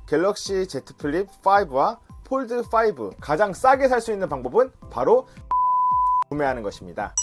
갤럭시 Z 플립 5와 폴드 5 가장 싸게 살 수 있는 방법은 바로 구매하는 것입니다.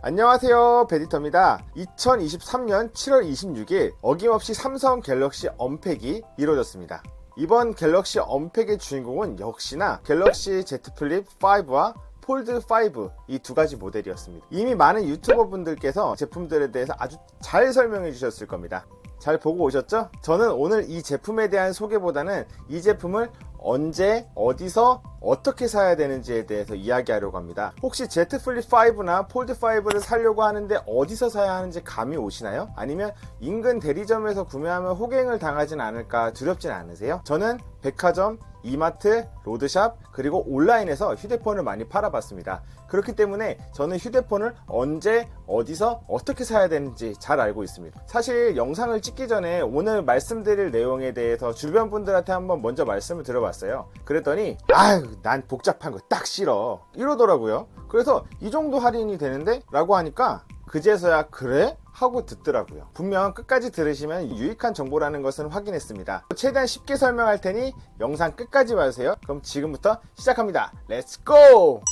안녕하세요, 베디터입니다. 2023년 7월 26일 어김없이 삼성 갤럭시 언팩이 이루어졌습니다. 이번 갤럭시 언팩의 주인공은 역시나 갤럭시 Z 플립 5와 폴드 5 이 두 가지 모델이었습니다. 이미 많은 유튜버 분들께서 제품들에 대해서 아주 잘 설명해 주셨을 겁니다. 잘 보고 오셨죠? 저는 오늘 이 제품에 대한 소개보다는 이 제품을 언제, 어디서, 어떻게 사야 되는지에 대해서 이야기하려고 합니다. 혹시 Z 플립 5나 폴드 5를 사려고 하는데 어디서 사야 하는지 감이 오시나요? 아니면 인근 대리점에서 구매하면 호갱을 당하진 않을까 두렵진 않으세요? 저는 백화점, 이마트, 로드샵, 그리고 온라인에서 휴대폰을 많이 팔아봤습니다. 그렇기 때문에 저는 휴대폰을 언제, 어디서, 어떻게 사야 되는지 잘 알고 있습니다. 사실 영상을 찍기 전에 오늘 말씀드릴 내용에 대해서 주변 분들한테 한번 먼저 말씀을 드려봤어요. 그랬더니 아유, 난 복잡한 거 딱 싫어 이러더라고요. 그래서 이 정도 할인이 되는데? 라고 하니까 그제서야 그래? 하고 듣더라고요. 분명 끝까지 들으시면 유익한 정보라는 것은 확인했습니다. 최대한 쉽게 설명할 테니 영상 끝까지 봐주세요. 그럼 지금부터 시작합니다. 렛츠고!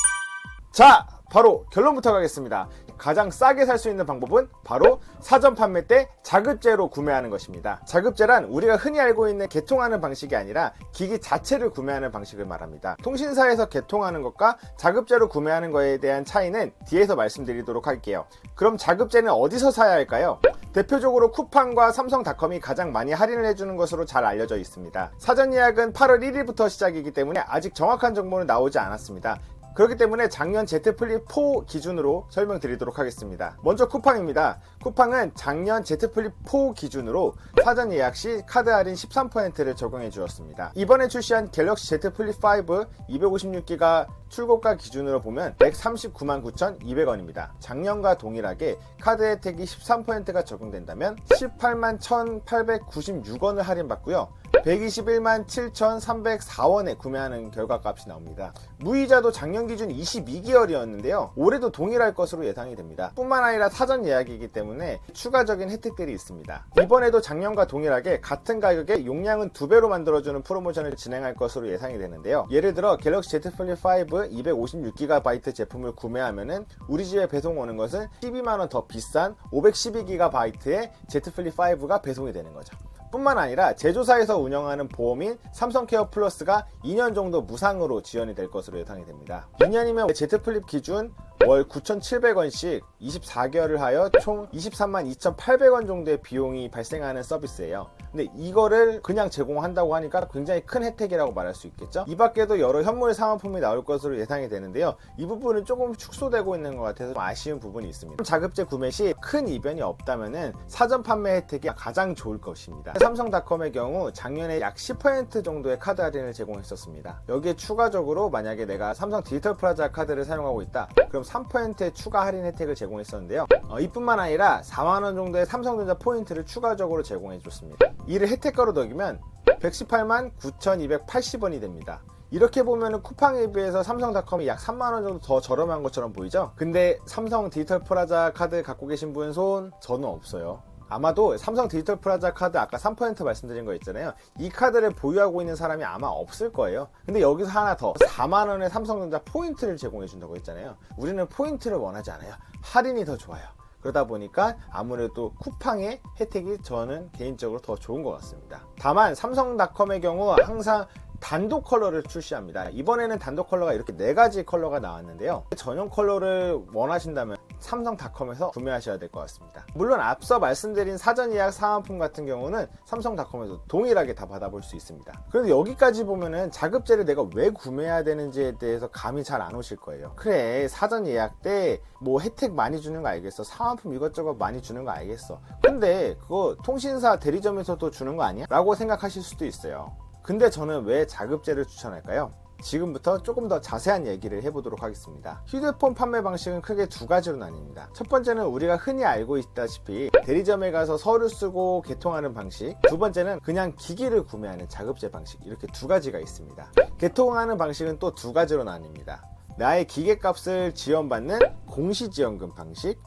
자, 바로 결론부터 가겠습니다. 가장 싸게 살 수 있는 방법은 바로 사전 판매 때 자급제로 구매하는 것입니다. 자급제란 우리가 흔히 알고 있는 개통하는 방식이 아니라 기기 자체를 구매하는 방식을 말합니다. 통신사에서 개통하는 것과 자급제로 구매하는 것에 대한 차이는 뒤에서 말씀드리도록 할게요. 그럼 자급제는 어디서 사야 할까요? 대표적으로 쿠팡과 삼성닷컴이 가장 많이 할인을 해주는 것으로 잘 알려져 있습니다. 사전 예약은 8월 1일부터 시작이기 때문에 아직 정확한 정보는 나오지 않았습니다. 그렇기 때문에 작년 Z 플립 4 기준으로 설명드리도록 하겠습니다. 먼저 쿠팡입니다. 쿠팡은 작년 Z 플립 4 기준으로 사전 예약 시 카드 할인 13%를 적용해 주었습니다. 이번에 출시한 갤럭시 Z 플립 5 256기가 출고가 기준으로 보면 139만 9,200원입니다. 작년과 동일하게 카드 혜택이 13%가 적용된다면 18만 1,896원을 할인받고요. 121만 7,304원에 구매하는 결과값이 나옵니다. 무이자도 작년 기준 22개월이었는데요. 올해도 동일할 것으로 예상이 됩니다. 뿐만 아니라 사전 예약이기 때문에 추가적인 혜택들이 있습니다. 이번에도 작년과 동일하게 같은 가격에 용량은 2배로 만들어주는 프로모션을 진행할 것으로 예상이 되는데요. 예를 들어 갤럭시 Z 플립 5 256GB 제품을 구매하면은 우리 집에 배송 오는 것은 12만원 더 비싼 512GB의 Z 플립 5가 배송이 되는 거죠. 뿐만 아니라 제조사에서 운영하는 보험인 삼성케어 플러스가 2년 정도 무상으로 지원이 될 것으로 예상이 됩니다. 2년이면 Z 플립 기준 월 9,700원씩 24개월을 하여 총 23만 2,800원 정도의 비용이 발생하는 서비스예요. 근데 이거를 그냥 제공한다고 하니까 굉장히 큰 혜택이라고 말할 수 있겠죠. 이 밖에도 여러 현물 사은품이 나올 것으로 예상이 되는데요. 이 부분은 조금 축소되고 있는 것 같아서 좀 아쉬운 부분이 있습니다. 자급제 구매 시 큰 이변이 없다면 사전 판매 혜택이 가장 좋을 것입니다. 삼성닷컴의 경우 작년에 약 10% 정도의 카드 할인을 제공했었습니다. 여기에 추가적으로 만약에 내가 삼성 디지털 프라자 카드를 사용하고 있다, 그럼 3%의 추가 할인 혜택을 제공했었는데요. 이뿐만 아니라 4만원 정도의 삼성전자 포인트를 추가적으로 제공해줬습니다. 이를 혜택가로 넣으면 118만 9,280원이 됩니다. 이렇게 보면 쿠팡에 비해서 삼성닷컴이 약 3만원 정도 더 저렴한 것처럼 보이죠? 근데 삼성 디지털 프라자 카드 갖고 계신 분 손 저는 없어요. 아마도 삼성 디지털 프라자 카드 아까 3% 말씀드린 거 있잖아요. 이 카드를 보유하고 있는 사람이 아마 없을 거예요. 근데 여기서 하나 더 4만원의 삼성전자 포인트를 제공해 준다고 했잖아요. 우리는 포인트를 원하지 않아요. 할인이 더 좋아요. 그러다 보니까 아무래도 쿠팡의 혜택이 저는 개인적으로 더 좋은 것 같습니다. 다만 삼성닷컴의 경우 항상 단독 컬러를 출시합니다. 이번에는 단독 컬러가 이렇게 4가지 컬러가 나왔는데요. 전용 컬러를 원하신다면 삼성닷컴에서 구매하셔야 될 것 같습니다. 물론 앞서 말씀드린 사전 예약 사은품 같은 경우는 삼성닷컴에서 동일하게 다 받아볼 수 있습니다. 그런데 여기까지 보면은 자급제를 내가 왜 구매해야 되는지에 대해서 감이 잘 안 오실 거예요. 그래, 사전 예약 때 뭐 혜택 많이 주는 거 알겠어, 사은품 이것저것 많이 주는 거 알겠어, 근데 그거 통신사 대리점에서도 주는 거 아니야? 라고 생각하실 수도 있어요. 근데 저는 왜 자급제를 추천할까요? 지금부터 조금 더 자세한 얘기를 해보도록 하겠습니다. 휴대폰 판매 방식은 크게 두 가지로 나뉩니다. 첫 번째는 우리가 흔히 알고 있다시피 대리점에 가서 서류 쓰고 개통하는 방식, 두 번째는 그냥 기기를 구매하는 자급제 방식, 이렇게 두 가지가 있습니다. 개통하는 방식은 또 두 가지로 나뉩니다. 나의 기계값을 지원받는 공시지원금 방식,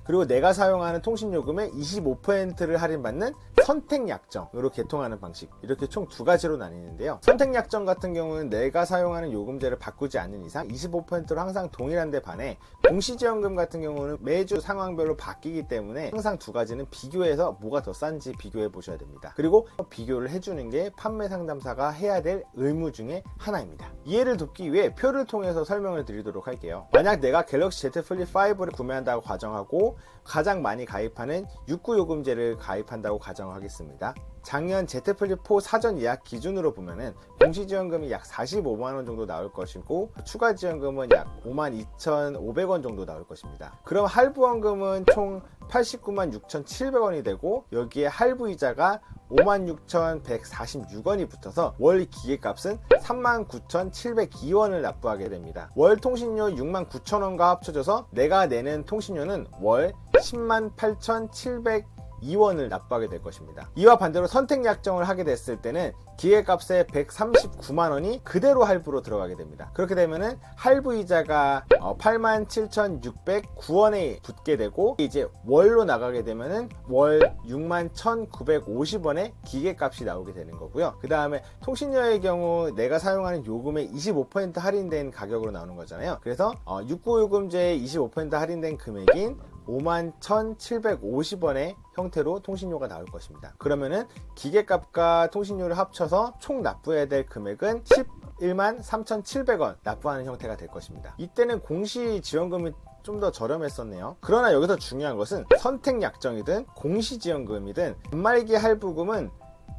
그리고 내가 사용하는 통신요금의 25%를 할인받는 선택약정으로 개통하는 방식, 이렇게 총 두 가지로 나뉘는데요. 선택약정 같은 경우는 내가 사용하는 요금제를 바꾸지 않는 이상 25%로 항상 동일한데 반해 공시지원금 같은 경우는 매주 상황별로 바뀌기 때문에 항상 두 가지는 비교해서 뭐가 더 싼지 비교해 보셔야 됩니다. 그리고 비교를 해주는 게 판매 상담사가 해야 될 의무 중에 하나입니다. 이해를 돕기 위해 표를 통해서 설명을 드리도록 할게요. 만약 내가 갤럭시 Z 플립 5를 구매한다고 가정하고 가장 많이 가입하는 69요금제를 가입한다고 가정하겠습니다. 작년 Z 플립 4 사전 예약 기준으로 보면은 공시지원금이 약 45만원 정도 나올 것이고 추가 지원금은 약 52,500원 정도 나올 것입니다. 그럼 할부원금은 총 89만 6,700원이 되고 여기에 할부이자가 56,146원이 붙어서 월 기계값은 39,702원을 납부하게 됩니다. 월 통신료 69,000원과 합쳐져서 내가 내는 통신료는 월 108,702원을 납부하게 될 것입니다. 이와 반대로 선택약정을 하게 됐을 때는 기계값의 139만원이 그대로 할부로 들어가게 됩니다. 그렇게 되면은 할부이자가 87,609원에 붙게 되고 이제 월로 나가게 되면은 월 61,950원의 기계값이 나오게 되는 거고요. 그 다음에 통신료의 경우 내가 사용하는 요금의 25% 할인된 가격으로 나오는 거잖아요. 그래서 69요금제의 25% 할인된 금액인 51,750원의 형태로 통신료가 나올 것입니다. 그러면은 기계값과 통신료를 합쳐서 총 납부해야 될 금액은 11만 3,700원 납부하는 형태가 될 것입니다. 이때는 공시지원금이 좀 더 저렴했었네요. 그러나 여기서 중요한 것은 선택약정이든 공시지원금이든 단말기 할부금은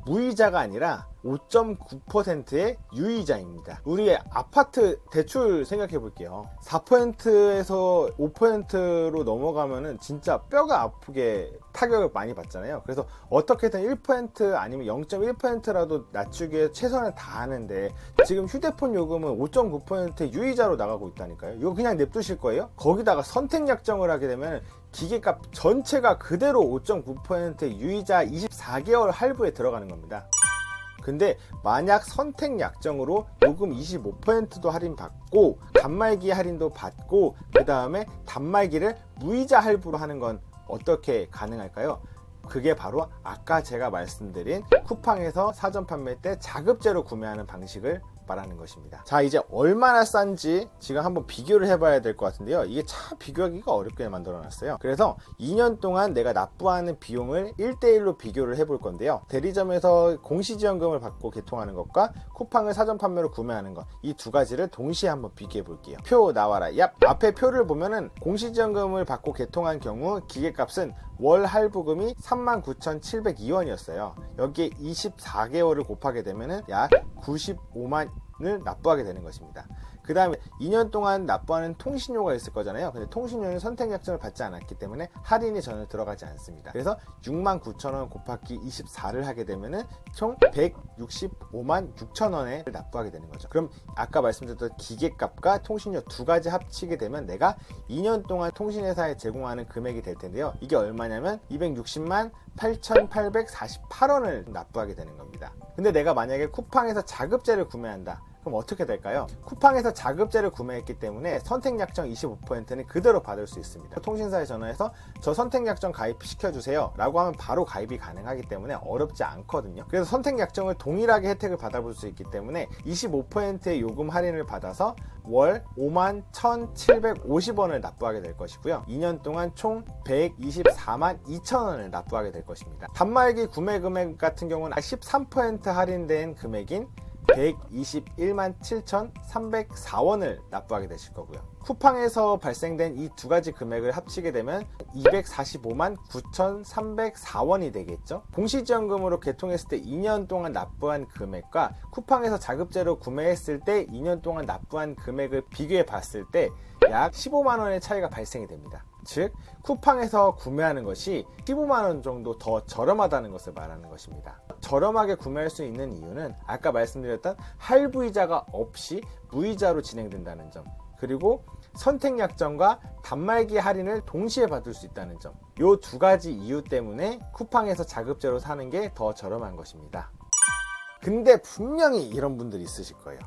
무이자가 아니라 5.9%의 유이자입니다. 우리 아파트 대출 생각해 볼게요. 4%에서 5%로 넘어가면은 진짜 뼈가 아프게 타격을 많이 받잖아요. 그래서 어떻게든 1% 아니면 0.1%라도 낮추기 위해 최선을 다하는데 지금 휴대폰 요금은 5.9%의 유이자로 나가고 있다니까요. 이거 그냥 냅두실 거예요? 거기다가 선택약정을 하게 되면 기계값 전체가 그대로 5.9%의 유이자 24개월 할부에 들어가는 겁니다. 근데 만약 선택약정으로 요금 25%도 할인받고 단말기 할인도 받고 그 다음에 단말기를 무이자 할부로 하는 건 어떻게 가능할까요? 그게 바로 아까 제가 말씀드린 쿠팡에서 사전 판매 때 자급제로 구매하는 방식을 말하는 것입니다. 자, 이제 얼마나 싼지 지금 한번 비교를 해봐야 될 것 같은데요. 이게 참 비교하기가 어렵게 만들어 놨어요. 그래서 2년 동안 내가 납부하는 비용을 1대1로 비교를 해볼 건데요. 대리점에서 공시지원금을 받고 개통하는 것과 쿠팡을 사전 판매로 구매하는 것, 이 두 가지를 동시에 한번 비교해 볼게요. 표 나와라. 얍! 앞에 표를 보면은 공시지원금을 받고 개통한 경우 기계값은 월 할부금이 39,702원이었어요. 여기에 24개월을 곱하게 되면은 약 95만을 납부하게 되는 것입니다. 그 다음에 2년 동안 납부하는 통신료가 있을 거잖아요. 근데 통신료는 선택약정을 받지 않았기 때문에 할인이 전혀 들어가지 않습니다. 그래서 69,000원 곱하기 24를 하게 되면은 총 165만 6천원을 납부하게 되는 거죠. 그럼 아까 말씀드렸던 기계값과 통신료 두 가지 합치게 되면 내가 2년 동안 통신회사에 제공하는 금액이 될 텐데요. 이게 얼마냐면 260만 8,848원을 납부하게 되는 겁니다. 근데 내가 만약에 쿠팡에서 자급제를 구매한다. 그럼 어떻게 될까요? 쿠팡에서 자급제를 구매했기 때문에 선택약정 25%는 그대로 받을 수 있습니다. 통신사에 전화해서 저 선택약정 가입시켜주세요 라고 하면 바로 가입이 가능하기 때문에 어렵지 않거든요. 그래서 선택약정을 동일하게 혜택을 받아볼 수 있기 때문에 25%의 요금 할인을 받아서 월 51,750원을 납부하게 될 것이고요. 2년 동안 총 124만 2천원을 납부하게 될 것입니다. 단말기 구매 금액 같은 경우는 13% 할인된 금액인 121만 7,304원을 납부하게 되실 거고요. 쿠팡에서 발생된 이 두 가지 금액을 합치게 되면 245만 9,304원이 되겠죠. 공시지원금으로 개통했을 때 2년 동안 납부한 금액과 쿠팡에서 자급제로 구매했을 때 2년 동안 납부한 금액을 비교해 봤을 때 약 15만원의 차이가 발생이 됩니다. 즉 쿠팡에서 구매하는 것이 15만원 정도 더 저렴하다는 것을 말하는 것입니다. 저렴하게 구매할 수 있는 이유는 아까 말씀드렸던 할부이자가 없이 무이자로 진행된다는 점, 그리고 선택약정과 단말기 할인을 동시에 받을 수 있다는 점, 이 두 가지 이유 때문에 쿠팡에서 자급제로 사는 게 더 저렴한 것입니다. 근데 분명히 이런 분들이 있으실 거예요.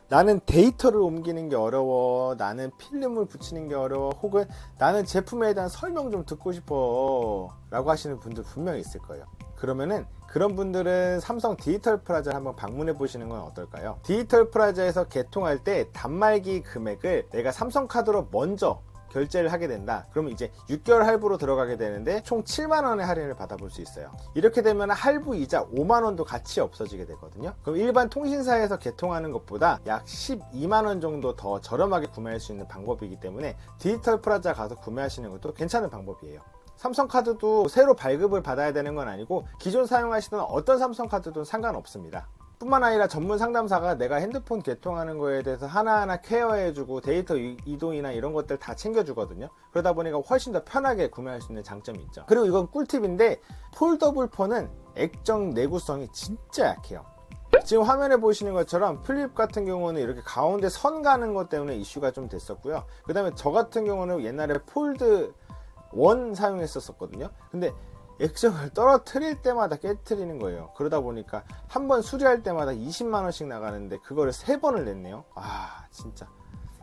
나는 데이터를 옮기는 게 어려워, 나는 필름을 붙이는 게 어려워, 혹은 나는 제품에 대한 설명 좀 듣고 싶어 라고 하시는 분들 분명히 있을 거예요. 그러면은 그런 분들은 삼성 디지털 프라자를 한번 방문해 보시는 건 어떨까요? 디지털 프라자에서 개통할 때 단말기 금액을 내가 삼성카드로 먼저 결제를 하게 된다. 그러면 이제 6개월 할부로 들어가게 되는데 총 7만원의 할인을 받아볼 수 있어요. 이렇게 되면 할부 이자 5만원도 같이 없어지게 되거든요. 그럼 일반 통신사에서 개통하는 것보다 약 12만원 정도 더 저렴하게 구매할 수 있는 방법이기 때문에 디지털 프라자 가서 구매하시는 것도 괜찮은 방법이에요. 삼성카드도 새로 발급을 받아야 되는 건 아니고 기존 사용하시던 어떤 삼성카드도 상관없습니다. 뿐만 아니라 전문 상담사가 내가 핸드폰 개통하는 거에 대해서 하나하나 케어해주고 데이터 이동이나 이런 것들 다 챙겨주거든요. 그러다 보니까 훨씬 더 편하게 구매할 수 있는 장점이 있죠. 그리고 이건 꿀팁인데 폴더블 폰은 액정 내구성이 진짜 약해요. 지금 화면에 보시는 것처럼 플립 같은 경우는 이렇게 가운데 선 가는 것 때문에 이슈가 좀 됐었고요. 그 다음에 저 같은 경우는 옛날에 폴드 1 사용했었거든요. 근데 액정을 떨어뜨릴 때마다 깨트리는 거예요. 그러다 보니까 한 번 수리할 때마다 20만원씩 나가는데 그거를 3번을 냈네요. 아 진짜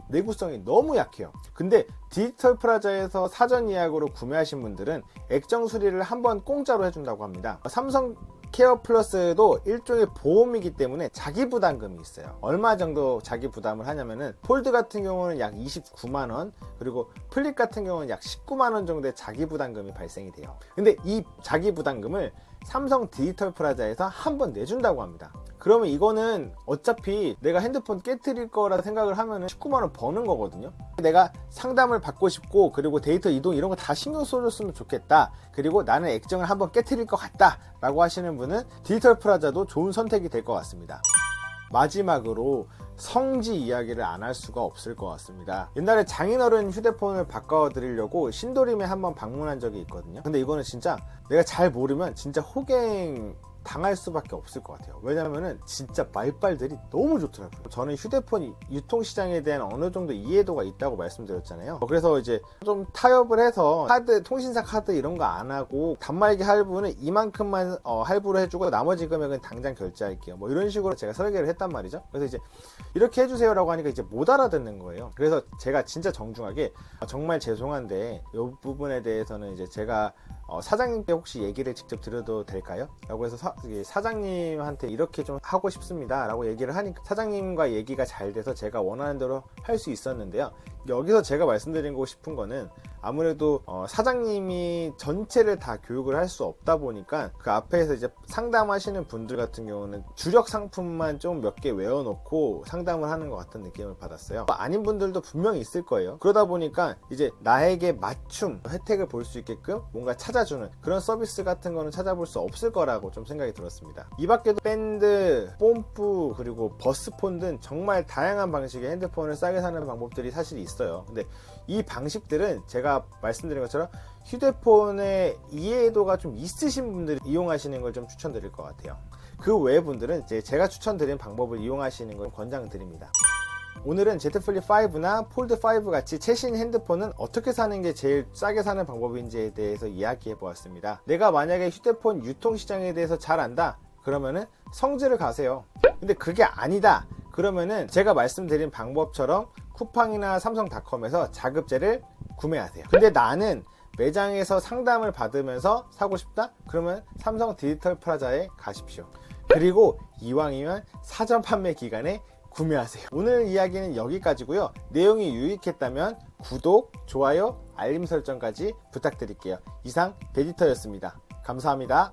내구성이 너무 약해요. 근데 디지털 프라자에서 사전 예약으로 구매하신 분들은 액정 수리를 한번 공짜로 해준다고 합니다. 삼성 케어 플러스도 일종의 보험이기 때문에 자기 부담금이 있어요. 얼마 정도 자기 부담을 하냐면은 폴드 같은 경우는 약 29만원, 그리고 플립 같은 경우는 약 19만원 정도의 자기 부담금이 발생이 돼요. 근데 이 자기 부담금을 삼성 디지털 프라자에서 한번 내준다고 합니다. 그러면 이거는 어차피 내가 핸드폰 깨트릴 거라 생각을 하면은 19만원 버는 거거든요. 내가 상담을 받고 싶고, 그리고 데이터 이동 이런 거 다 신경 써줬으면 좋겠다, 그리고 나는 액정을 한번 깨트릴 것 같다 라고 하시는 분은 디지털 프라자도 좋은 선택이 될 것 같습니다. 마지막으로 성지 이야기를 안 할 수가 없을 것 같습니다. 옛날에 장인어른 휴대폰을 바꿔드리려고 신도림에 한번 방문한 적이 있거든요. 근데 이거는 진짜 내가 잘 모르면 진짜 호갱 당할 수밖에 없을 것 같아요. 왜냐면은 진짜 말빨들이 너무 좋더라고요. 저는 휴대폰 유통시장에 대한 어느 정도 이해도가 있다고 말씀드렸잖아요. 그래서 이제 좀 타협을 해서 카드, 통신사 카드 이런 거 안 하고 단말기 할부는 이만큼만 할부를 해주고 나머지 금액은 당장 결제할게요, 뭐 이런 식으로 제가 설계를 했단 말이죠. 그래서 이제 이렇게 해주세요 라고 하니까 이제 못 알아듣는 거예요. 그래서 제가 진짜 정중하게 정말 죄송한데 이 부분에 대해서는 이제 제가 사장님께 혹시 얘기를 직접 드려도 될까요? 라고 해서 사장님한테 이렇게 좀 하고 싶습니다 라고 얘기를 하니까 사장님과 얘기가 잘 돼서 제가 원하는 대로 할 수 있었는데요. 여기서 제가 말씀드리고 싶은 거는 아무래도 사장님이 전체를 다 교육을 할 수 없다 보니까 그 앞에서 이제 상담하시는 분들 같은 경우는 주력 상품만 좀 몇 개 외워놓고 상담을 하는 것 같은 느낌을 받았어요. 아닌 분들도 분명히 있을 거예요. 그러다 보니까 이제 나에게 맞춤 혜택을 볼 수 있게끔 뭔가 찾아주는 그런 서비스 같은 거는 찾아볼 수 없을 거라고 좀 생각이 들었습니다. 이 밖에도 밴드, 뽐뿌, 그리고 버스폰 등 정말 다양한 방식의 핸드폰을 싸게 사는 방법들이 사실 있어요. 근데 이 방식들은 제가 말씀드린 것처럼 휴대폰의 이해도가 좀 있으신 분들이 이용하시는 걸 좀 추천드릴 것 같아요. 그 외의 분들은 이제 제가 추천드린 방법을 이용하시는 걸 권장드립니다. 오늘은 Z 플립 5나 폴드 5 같이 최신 핸드폰은 어떻게 사는 게 제일 싸게 사는 방법인지에 대해서 이야기해 보았습니다. 내가 만약에 휴대폰 유통시장에 대해서 잘 안다 그러면은 성지를 가세요. 근데 그게 아니다 그러면은 제가 말씀드린 방법처럼 쿠팡이나 삼성닷컴에서 자급제를 구매하세요. 근데 나는 매장에서 상담을 받으면서 사고 싶다? 그러면 삼성 디지털 프라자에 가십시오. 그리고 이왕이면 사전 판매 기간에 구매하세요. 오늘 이야기는 여기까지고요. 내용이 유익했다면 구독, 좋아요, 알림 설정까지 부탁드릴게요. 이상 베디터였습니다. 감사합니다.